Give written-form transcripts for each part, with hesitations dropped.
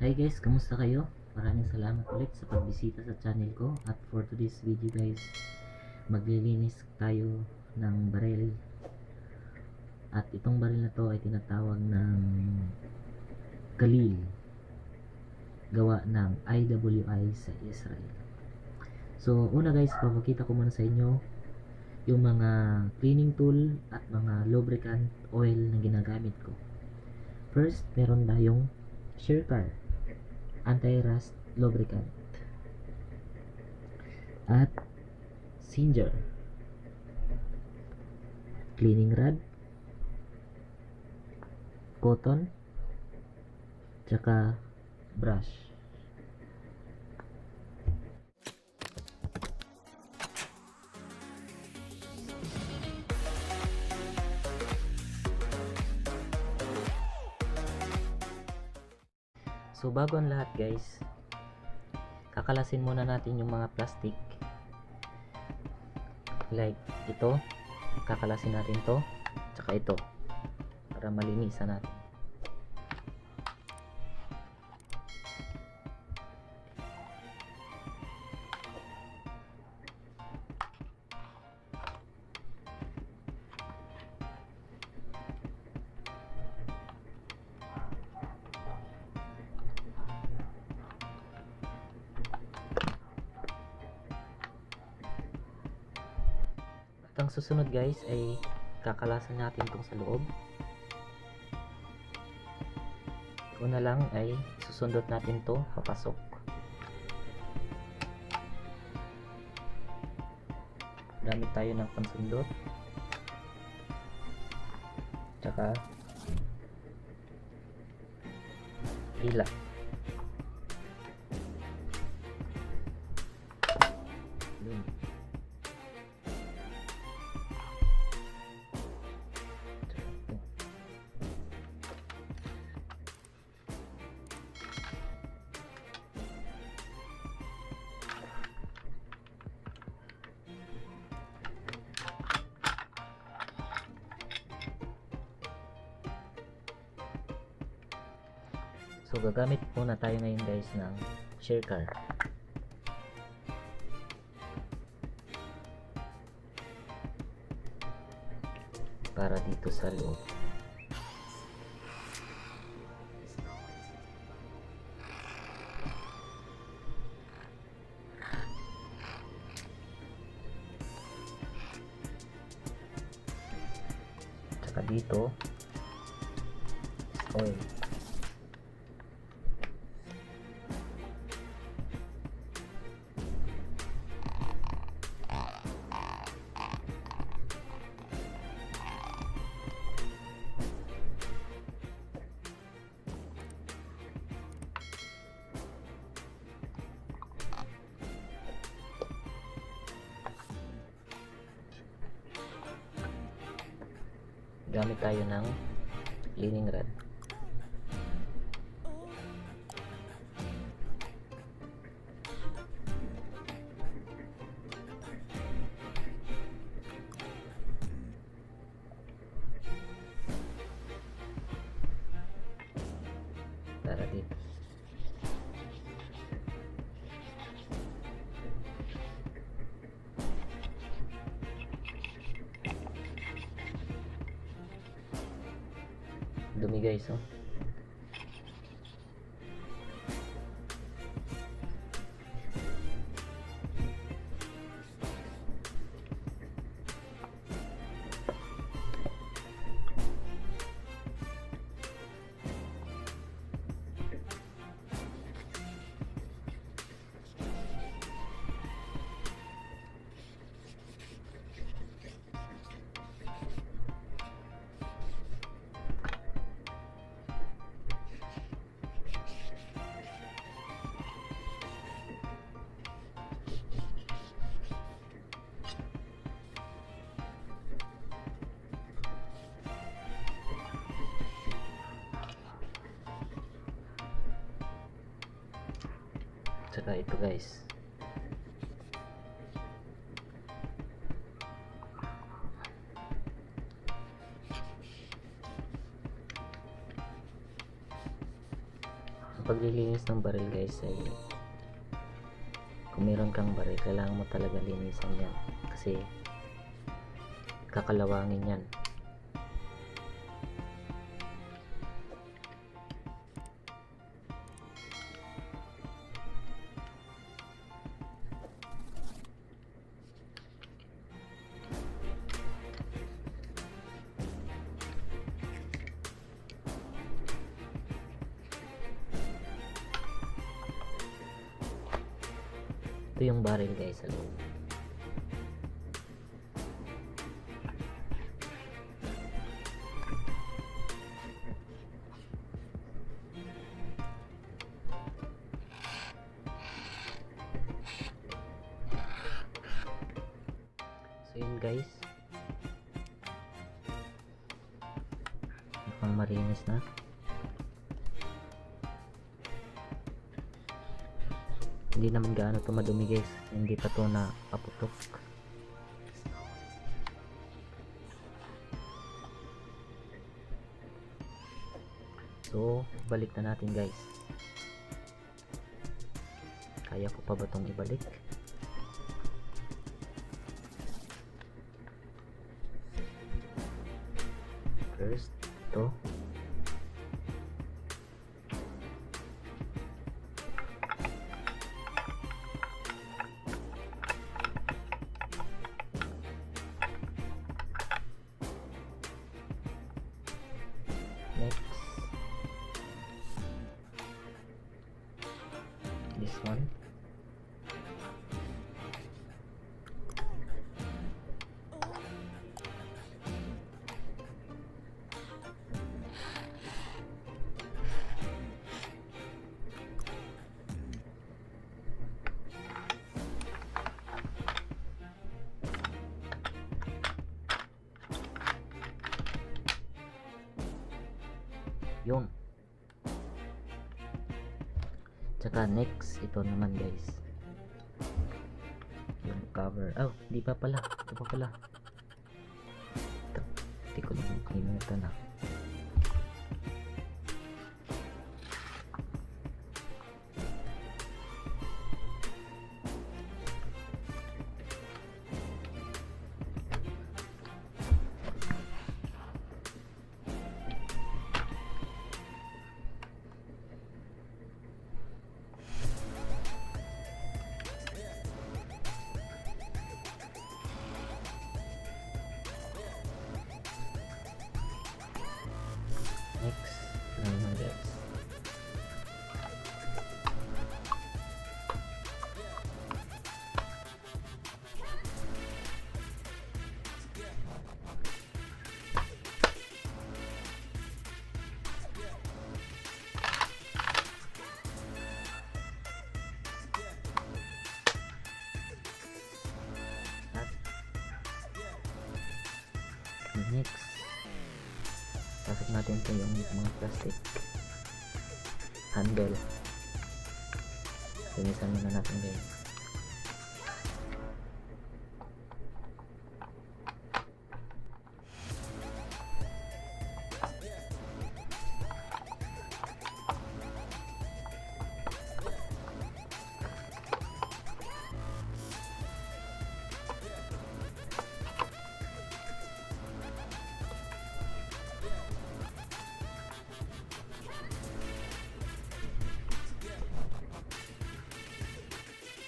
Hi guys, kamusta kayo? Maraming salamat ulit sa pagbisita sa channel ko. At for today's video guys, maglilinis tayo ng baril. At itong baril na to ay tinatawag ng Galil, gawa ng IWI sa Israel. So una guys, papakita ko muna sa inyo yung mga cleaning tool at mga lubricant oil na ginagamit ko. First, meron tayong Shercar anti-rust lubricant at Singer cleaning rod, cotton, tsaka brush. So bago ang lahat guys, kakalasin muna natin yung mga plastic like ito, kakalasin natin to, tsaka ito para malinisan natin. At ang susunod guys ay kakalasan natin itong sa loob. Una lang ay susundot natin to papasok. Gamit tayo ng pansundot. Tsaka hila. So gagamit muna tayo ngayon guys ng Shercar. Para dito sa loob. Tsaka dito oil. Gamit tayo ng cleaning rod. Para dito. Dumi guys, oh. Tsaka ito guys, kapag paglilinis ng baril guys ay kung meron kang baril kailangan mo talaga linisan yan kasi kakalawangin yan. Ito yung barrel guys sa loob. So yun guys, mukhang marinis na. Hindi naman gaano ito madumi guys, hindi pa ito na paputok. So balik na natin guys. Kaya ko pa ba itong ibalik? First ito. Next, this one. Yun. Tsaka next, ito naman guys. Yung cover. Oh, di pa pala. Ito pa pala. Hindi ko lang kalimutan na. Next, naman guys. Next, tapos natin ito yung mga plastic handle. Linisan muna natin guys.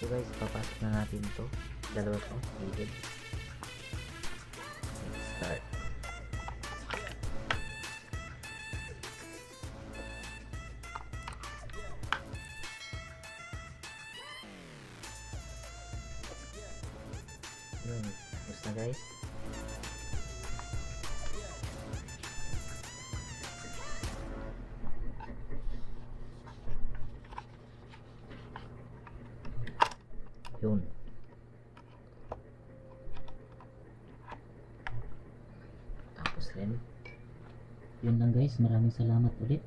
So guys, papasok na natin ito. Dalawa to, gilid. Let's start. Yun, tapos na guys. Yun. Tapos rin. Yun lang guys, maraming salamat ulit.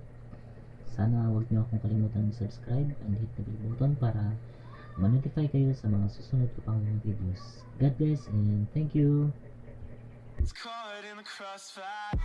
Sana huwag niyo akong kalimutan subscribe and hit the bell button para ma-notify kayo sa mga susunod ko pang mga videos. God bless and thank you. It's caught in the crossfire.